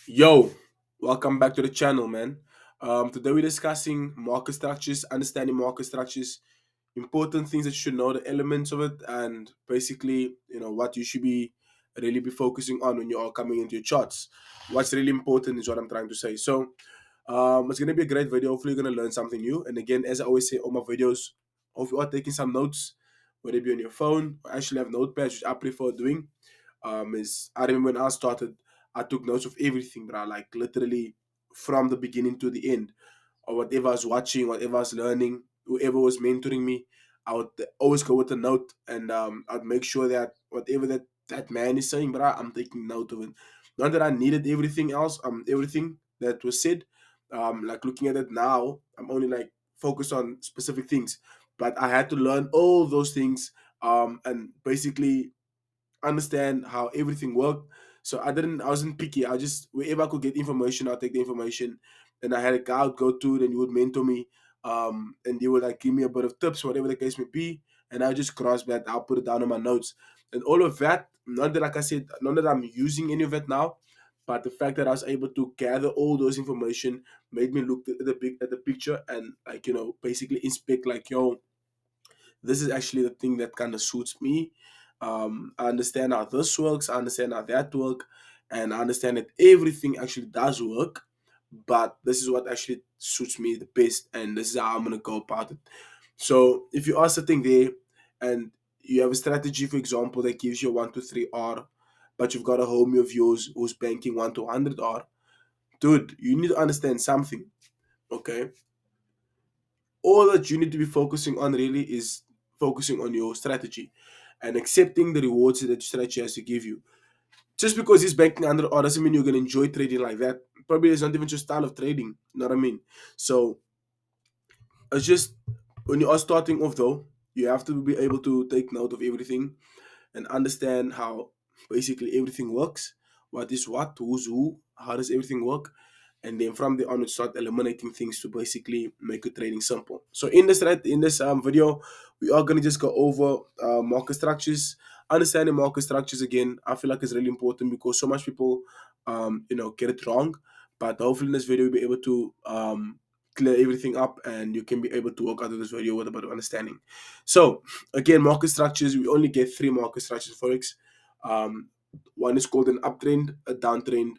Yo, welcome back to the channel, man. Today we're discussing market structures, understanding market structures, important things that you should know, the elements of it, and basically, what you should be focusing on when you are coming into your charts. What's really important is what I'm trying to say. It's gonna be a great video. Hopefully, you're gonna learn something new. And again, as I always say, all my videos, hope you are taking some notes, whether it be on your phone, or actually have notepads, which I prefer doing. Is I remember when I started, I took notes of everything, but I like literally from the beginning to the end, or whatever I was watching, whatever I was learning, whoever was mentoring me, I would always go with a note, and I'd make sure that whatever that man is saying, but I'm taking note of it. Not that I needed everything else, everything that was said. Like looking at it now, I'm only like focused on specific things, but I had to learn all those things, and basically understand how everything worked. So I wasn't picky. I just wherever I could get information, I'll take the information. And I had a guy I would go to, and he would mentor me. And he would like give me a bit of tips, whatever the case may be. And I just cross that, I'll put it down in my notes. And all of that, not that like I said, not that I'm using any of it now, but the fact that I was able to gather all those information made me look at the picture and like, basically inspect like, yo, this is actually the thing that kind of suits me. I understand how this works, I understand how that work, and I understand that everything actually does work, but this is what actually suits me the best, and this is how I'm gonna go about it. So if you are sitting there and you have a strategy, for example, that gives you a 1 to 3 R, but you've got a homie of yours who's banking 1 to 100 R, dude, you need to understand something, okay? All that you need to be focusing on really is focusing on your strategy and accepting the rewards that your strategy has to give you. Just because he's banking under or doesn't mean you're gonna enjoy trading like that. Probably it's not even your style of trading. You know what I mean? So it's just when you are starting off though, you have to be able to take note of everything and understand how basically everything works. What is what, who's who, how does everything work? And then from there on, we start eliminating things to basically make your trading simple. So in this video, we are gonna just go over market structures, understanding market structures again. I feel like it's really important because so much people, get it wrong. But hopefully in this video, we'll be able to clear everything up, and you can be able to work out of this video with a better understanding. So again, market structures, we only get three market structures for forex. Um, One is called an uptrend, a downtrend,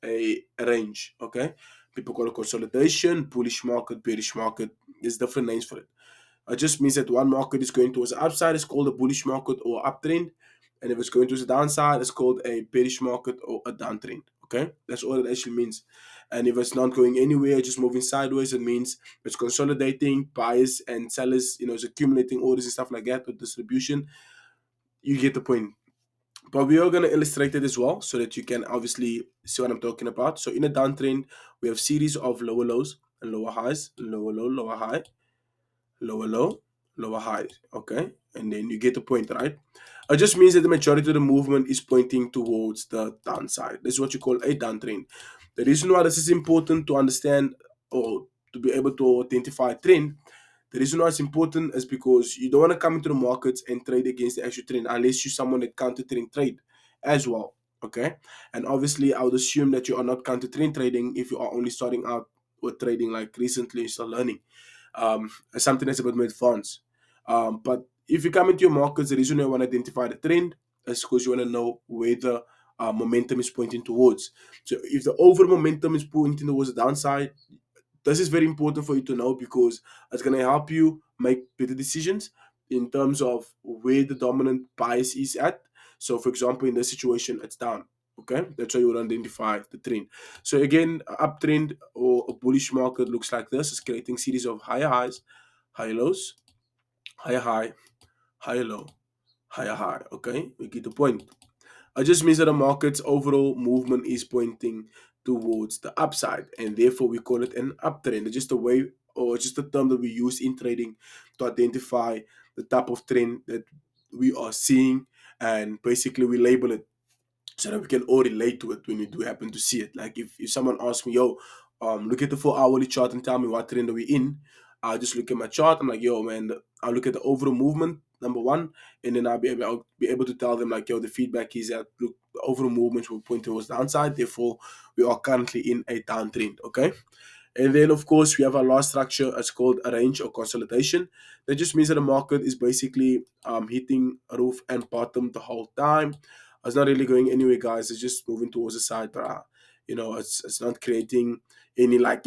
a range. Okay, people call it consolidation, bullish market, bearish market. There's different names for it. It just means that one market is going towards the upside, it's called a bullish market or uptrend, and if it's going towards the downside, it's called a bearish market or a downtrend. Okay, that's all it actually means. And if it's not going anywhere, just moving sideways, it means it's consolidating. Buyers and sellers, it's accumulating orders and stuff like that, or distribution. You get the point. But we are going to illustrate it as well so that you can obviously see what I'm talking about. So in a downtrend, we have series of lower lows and lower highs, lower low, lower high, lower low, lower high. Okay, and then you get the point, right? It just means that the majority of the movement is pointing towards the downside. This is what you call a downtrend. The reason why this is important to understand or to be able to identify a trend, the reason why it's important is because you don't want to come into the markets and trade against the actual trend unless you're someone that counter trend trade as well. Okay, and obviously I would assume that you are not counter trend trading if you are only starting out with trading like recently, still learning something that's a bit more advanced. But if you come into your markets, the reason you want to identify the trend is because you want to know where the momentum is pointing towards. So if the overall momentum is pointing towards the downside, this is very important for you to know because it's going to help you make better decisions in terms of where the dominant bias is at. So, for example, in this situation, it's down. Okay, that's how you would identify the trend. So again, uptrend or a bullish market looks like this. It's creating series of higher highs, higher lows, higher high, higher low, higher high. Okay, we get the point. It just means that the market's overall movement is pointing towards the upside, and therefore we call it an uptrend. It's just a way, or just a term that we use in trading to identify the type of trend that we are seeing, and basically we label it so that we can all relate to it when we do happen to see it. Like if someone asks me, yo, look at the 4 hourly chart and tell me what trend are we in, I'll just look at my chart. I'm like, yo, man, I'll look at the overall movement, number one, and then I'll be able to tell them like, yo, the feedback is that look, the overall movements will point towards downside. Therefore, we are currently in a downtrend. Okay. And then, of course, we have our last structure. It's called a range or consolidation. That just means that the market is basically hitting a roof and bottom the whole time. It's not really going anywhere, guys. It's just moving towards the side, but it's not creating any like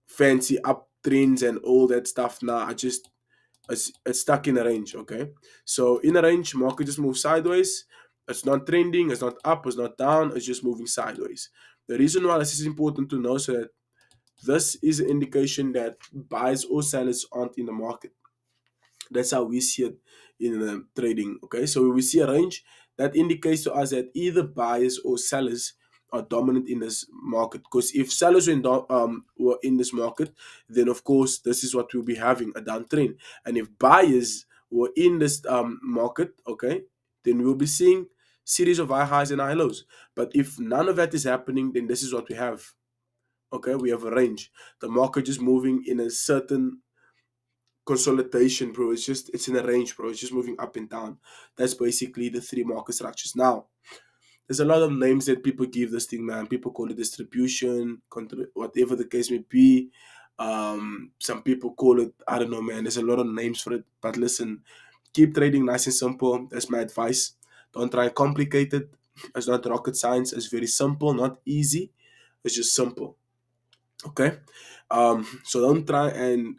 fancy uptrends and all that stuff. Now, it's stuck in a range. Okay, so in a range, market just moves sideways. It's not trending. It's not up. It's not down. It's just moving sideways. The reason why this is important to know so that this is an indication that buyers or sellers aren't in the market. That's how we see it in trading. Okay, so when we see a range, that indicates to us that either buyers or sellers are dominant in this market. Because if sellers were in this market, then of course this is what we'll be having, a downtrend. And if buyers were in this market, okay, then we'll be seeing series of high highs and high lows. But if none of that is happening, then this is what we have. Okay, we have a range. The market just moving in a certain consolidation, bro. It's in a range, bro. It's just moving up and down. That's basically the three market structures. Now, there's a lot of names that people give this thing, man. People call it distribution, whatever the case may be. Some people call it, I don't know, man. There's a lot of names for it. But listen, keep trading nice and simple. That's my advice. Don't try and complicate it. It's not rocket science. It's very simple, not easy. It's just simple. Okay. So don't try and,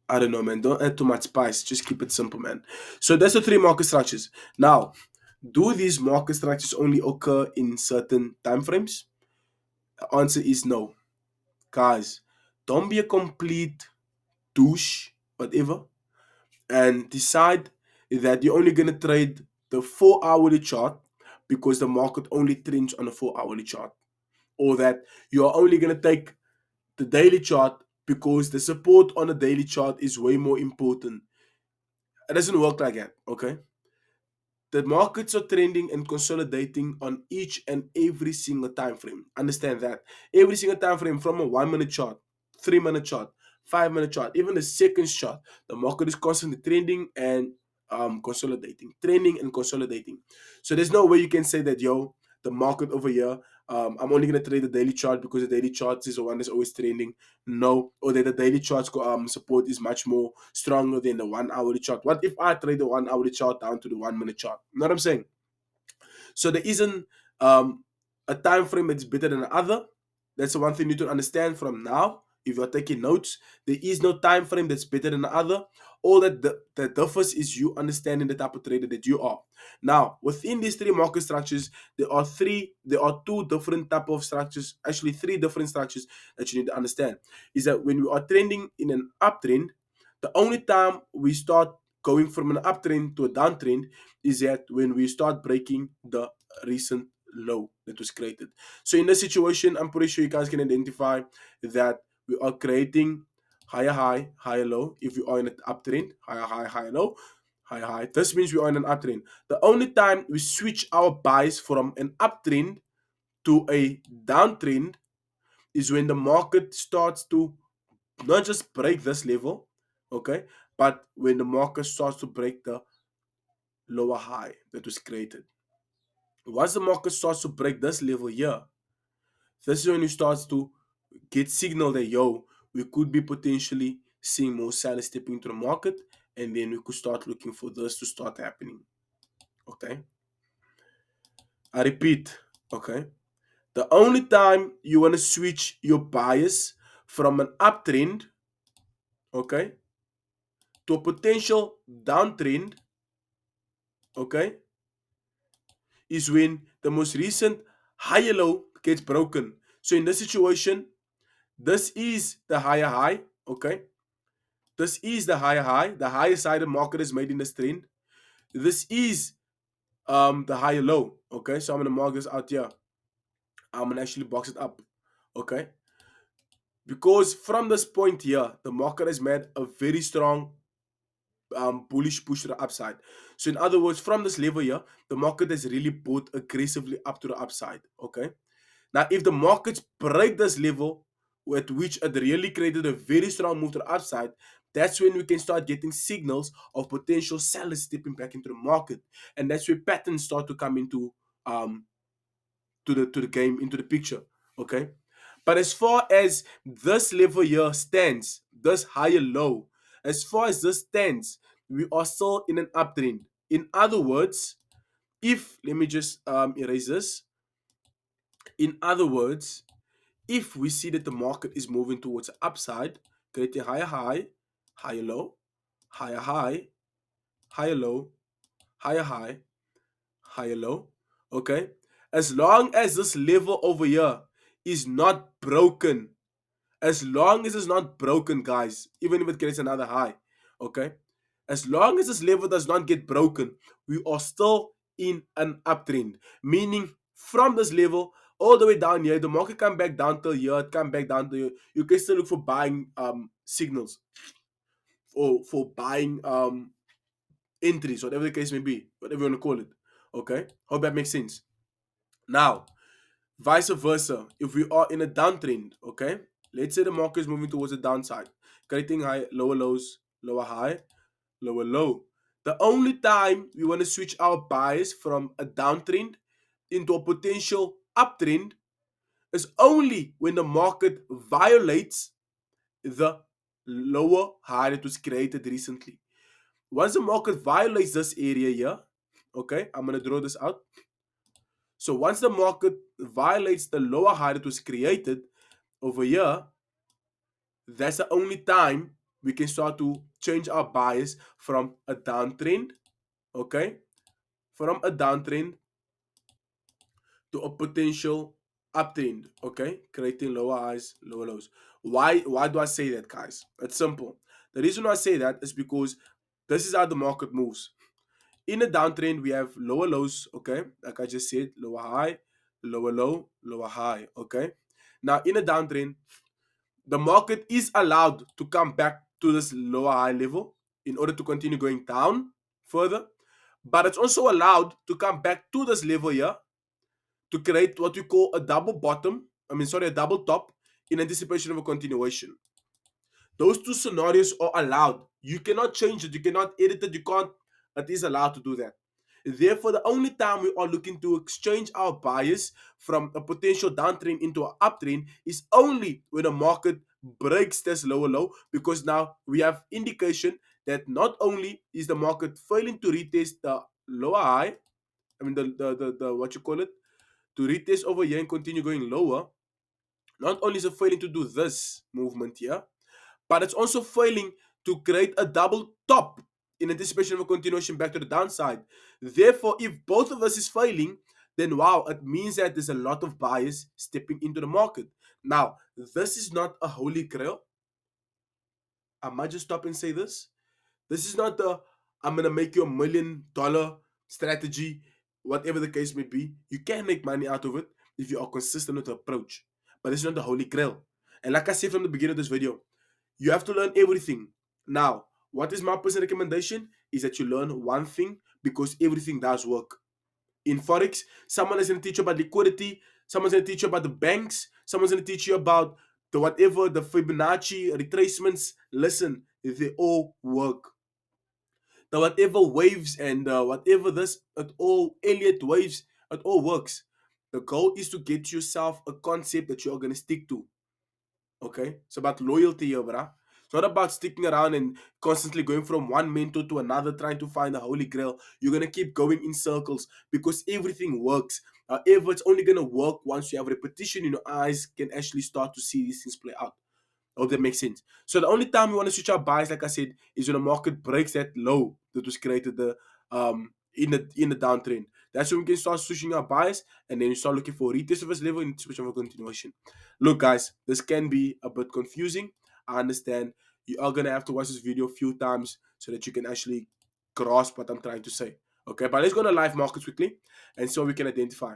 I don't know, man. Don't add too much spice. Just keep it simple, man. So that's the three market structures. Now, do these market structures only occur in certain time frames? The answer is no. Guys, don't be a complete douche, whatever, and decide that you're only gonna trade the 4 hourly chart because the market only trends on a 4 hourly chart. Or that you're only gonna take the daily chart because the support on a daily chart is way more important. It doesn't work like that, okay? The markets are trending and consolidating on each and every single time frame. Understand that. Every single time frame from a 1 minute chart, 3 minute chart, 5 minute chart, even the seconds chart, the market is constantly trending and consolidating, trending and consolidating. So there's no way you can say that, yo, the market over here, I'm only gonna trade the daily chart because the daily chart is the one that's always trending. No, or that the daily chart's support is much more stronger than the 1 hourly chart. What if I trade the 1 hourly chart down to the 1 minute chart? You know what I'm saying? So there isn't a time frame that's better than the other. That's the one thing you need to understand from now. If you're taking notes, there is no time frame that's better than the other. All that differs is you understanding the type of trader that you are. Now, within these three market structures, there are two different type of structures, actually three different structures that you need to understand. Is that when we are trending in an uptrend, the only time we start going from an uptrend to a downtrend is that when we start breaking the recent low that was created. So in this situation, I'm pretty sure you guys can identify that we are creating higher high, higher low. If we are in an uptrend, higher high, higher low, higher high. This means we are in an uptrend. The only time we switch our buys from an uptrend to a downtrend is when the market starts to not just break this level, okay, but when the market starts to break the lower high that was created. Once the market starts to break this level here, this is when it starts to get signal that, yo, we could be potentially seeing more sellers stepping into the market, and then we could start looking for this to start happening. Okay. I repeat, okay. The only time you want to switch your bias from an uptrend, okay, to a potential downtrend, okay, is when the most recent higher low gets broken. So in this situation, this is the higher high, okay? This is the higher high, the highest high the market has made in this trend. This is the higher low, okay? So I'm gonna mark this out here. I'm gonna actually box it up, okay? Because from this point here, the market has made a very strong bullish push to the upside. So in other words, from this level here, the market has really bought aggressively up to the upside, okay? Now, if the markets break this level at which it really created a very strong move to the upside, that's when we can start getting signals of potential sellers stepping back into the market. And that's where patterns start to come into um to the game, into the picture. Okay. But as far as this level here stands, this higher low, as far as this stands, we are still in an uptrend. In other words, if let me just erase this. In other words, if we see that the market is moving towards the upside, creating higher high, higher low, higher high, higher low, higher high, higher low. Okay. As long as this level over here is not broken, as long as it's not broken, guys, even if it creates another high, okay, as long as this level does not get broken, we are still in an uptrend, meaning from this level all the way down here, the market come back down to here, it come back down to here, you can still look for buying signals, or for buying entries, whatever the case may be, whatever you want to call it. Okay, hope that makes sense. Now, vice versa, if we are in a downtrend, okay, let's say the market is moving towards the downside, creating high, lower lows, lower high, lower low. The only time we want to switch our bias from a downtrend into a potential uptrend is only when the market violates the lower high that was created recently. Once the market violates this area here, okay, I'm gonna draw this out. So once the market violates the lower high that was created over here, that's the only time we can start to change our bias from a downtrend, okay, from a downtrend to a potential uptrend, okay, creating lower highs, lower lows. Why do I say that, guys? It's simple. The reason why I say that is because this is how the market moves. In a downtrend, we have lower lows, okay, like I just said, lower high, lower low, lower high, okay. Now, in a downtrend, the market is allowed to come back to this lower high level in order to continue going down further, but it's also allowed to come back to this level here to create what we call a double bottom, a double top in anticipation of a continuation. Those two scenarios are allowed. You cannot change it, you cannot edit it, you can't, it is allowed to do that. Therefore, the only time we are looking to exchange our bias from a potential downtrend into an uptrend is only when the market breaks this lower low, because now we have indication that not only is the market failing to retest the lower high, the what you call it, to retest over here and continue going lower, not only is it failing to do this movement here, but it's also failing to create a double top in anticipation of a continuation back to the downside. Therefore, if both of us is failing, then wow, it means that there's a lot of buyers stepping into the market. Now, this is not a holy grail. I might just stop and say this. This is not the I'm gonna make you $1 million strategy, whatever the case may be. You can make money out of it if you are consistent with the approach. But it's not the holy grail. And like I said from the beginning of this video, you have to learn everything. Now, what is my personal recommendation? Is that you learn one thing, because everything does work. In Forex, someone is going to teach you about liquidity, someone's going to teach you about the banks, someone's going to teach you about the whatever, the Fibonacci retracements. Listen, they all work. The whatever waves and whatever this, it all, Elliott waves, it all works. The goal is to get yourself a concept that you're going to stick to. Okay, it's about loyalty here, bruh. It's not about sticking around and constantly going from one mentor to another trying to find the holy grail. You're gonna keep going in circles because everything works. However, it's only gonna work once you have repetition in your eyes, can actually start to see these things play out. I hope that makes sense. So the only time we want to switch our buys, like I said, is when the market breaks that low that was created in the downtrend. That's when we can start switching our buys, and then you start looking for retest of this level and switch of a continuation. Look, guys, this can be a bit confusing. I understand. You are gonna have to watch this video a few times so that you can actually grasp what I'm trying to say. Okay, but let's go to live markets quickly and so we can identify.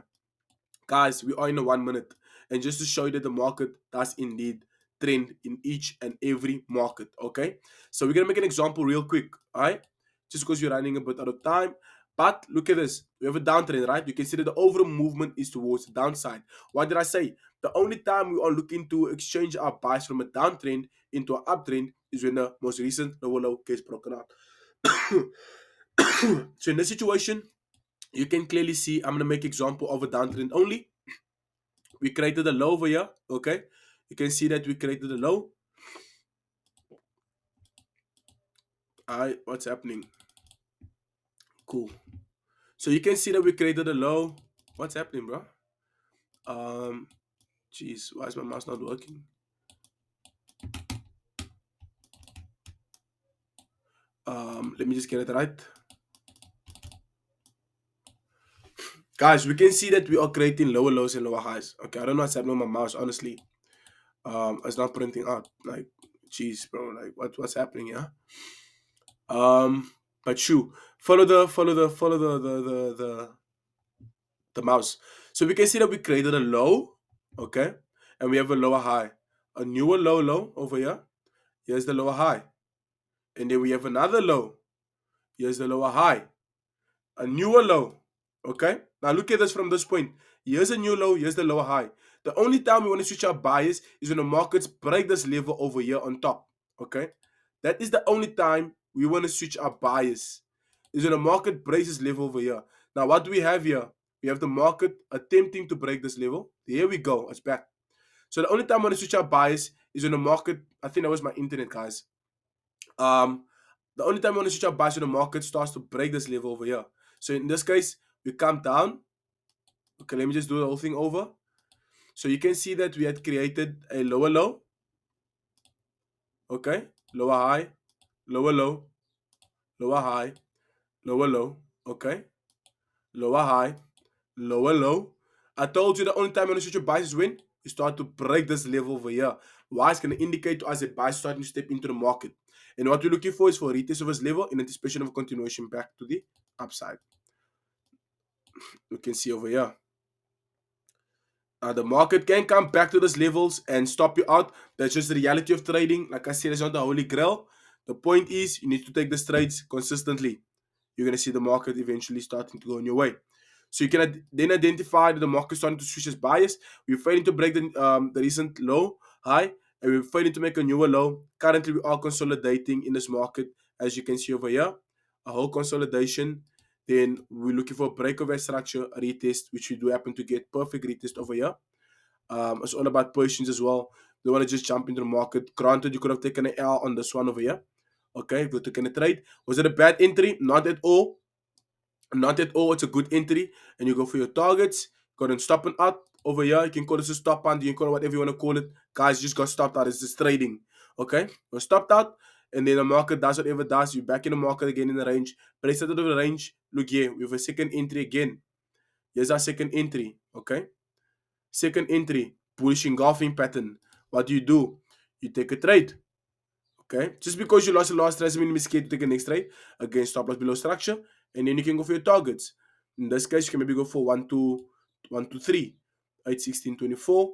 Guys, we are in a 1 minute. And just to show you that the market does indeed trend in each and every market. Okay. So we're gonna make an example real quick. Alright. Just because we're running a bit out of time. But look at this. We have a downtrend, right? You can see that the overall movement is towards the downside. What did I say? The only time we are looking to exchange our buys from a downtrend into an uptrend is when the most recent lower low gets broken out. So in this situation, You can clearly see, I'm gonna make example of a downtrend only. We created a low over here, okay? You can see that we created a low. Alright, what's happening? Cool. So you can see that we created a low. What's happening, bro? Um, Jeez, why is my mouse not working? Let me just get it right. Guys, we can see that we are creating lower lows and lower highs. Okay, I don't know what's happening with my mouse, honestly. It's not printing out. Like, jeez, bro, like what's happening, yeah? But shoo, follow the mouse. So we can see that we created a low, okay, and we have a lower high, a newer low over here. Here's the lower high, and then we have another low. Here's the lower high, a newer low. Okay, now look at this from this point. Here's a new low, here's the lower high. The only time we want to switch our bias is when the markets break this level over here on top. Okay, that is the only time we want to switch our bias, is when the market breaks this level over here. Now, what do we have here? We have the market attempting to break this level. Here we go, it's back. So the only time I want to switch our bias is when the market, I think that was my internet, guys. Um, the only time we want to switch our bias when the market starts to break this level over here. So in this case, we come down. Okay, let me just do the whole thing over. So you can see that we had created a lower low. Okay, lower high, lower low, lower high, lower low. Okay, lower high, lower low. I told you the only time when you switch your bias is when you start to break this level over here. Why? It's going to indicate to us that bias starting to step into the market. And what we're looking for is for a retest of this level in anticipation of a continuation back to the upside. You can see over here. The market can come back to those levels and stop you out. That's just the reality of trading. Like I said, it's not the holy grail. The point is you need to take the trades consistently. You're going to see the market eventually starting to go in your way. So you can then identify that the market starting to switch its bias. We're failing to break the recent low high, and we're failing to make a newer low. Currently, we are consolidating in this market, as you can see over here. A whole consolidation. Then we're looking for a breakaway structure, a retest, which we do happen to get. Perfect retest over here. It's all about positions as well. They want to just jump into the market. Granted, you could have taken an L on this one over here. Okay, good to taken a trade. Was it a bad entry? Not at all. Not at all. It's a good entry. And you go for your targets. Go and stop and out over here. You can call this a stop and you can call it whatever you want to call it. Guys, you just got stopped out. It's just trading. Okay? You're stopped out. And then the market does whatever it does. You're back in the market again in the range. Place out of the range. Look here. We have a second entry again. Here's our second entry. Okay? Second entry. Bullish engulfing pattern. What do? You take a trade. Okay, just because you lost the last trade doesn't mean you're scared to take the next trade. Again, stop loss below structure, and then you can go for your targets. In this case, you can maybe go for 1 2 3, 8 16 24.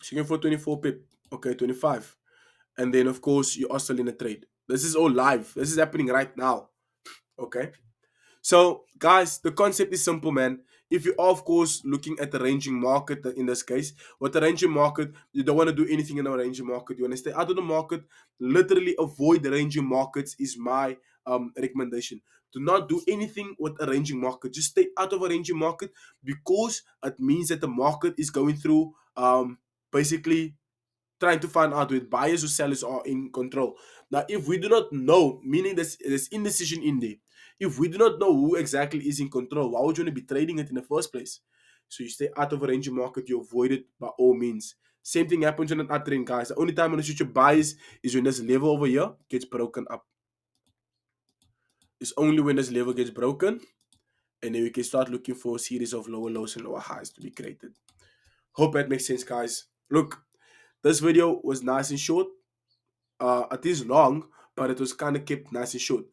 So you can for 24 pip, okay, 25, and then of course you are still in a trade. This is all live. This is happening right now. Okay. So, guys, the concept is simple, man. If you are, of course, looking at the ranging market in this case, what the ranging market, you don't want to do anything in the ranging market. You want to stay out of the market, literally avoid the ranging markets, is my recommendation. Do not do anything with a ranging market. Just stay out of a ranging market because it means that the market is going through basically trying to find out with buyers or sellers are in control. Now, if we do not know, meaning there's indecision in there, if we do not know who exactly is in control, why would you want to be trading it in the first place? So you stay out of a ranging market, you avoid it by all means. Same thing happens when an uptrend, guys. The only time when you switch your buys is when this level over here gets broken up. It's only when this level gets broken, and then we can start looking for a series of lower lows and lower highs to be created. Hope that makes sense, guys. Look, this video was nice and short. It is long, but it was kind of kept nice and short.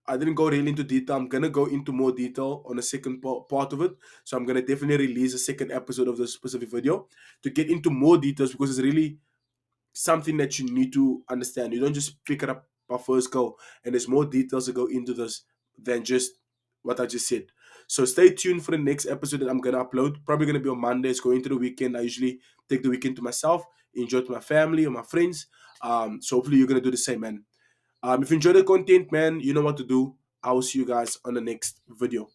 I didn't go really into detail. I'm gonna go into more detail on the second part of it. So I'm gonna definitely release a second episode of this specific video to get into more details because it's really something that you need to understand. You don't just pick it up by first go, and there's more details to go into this than just what I just said. So stay tuned for the next episode that I'm gonna upload. Probably gonna be on Monday. It's going into the weekend. I usually take the weekend to myself, enjoy it with my family or my friends. So hopefully you're gonna do the same, man. If you enjoy the content, man, you know what to do. I will see you guys on the next video.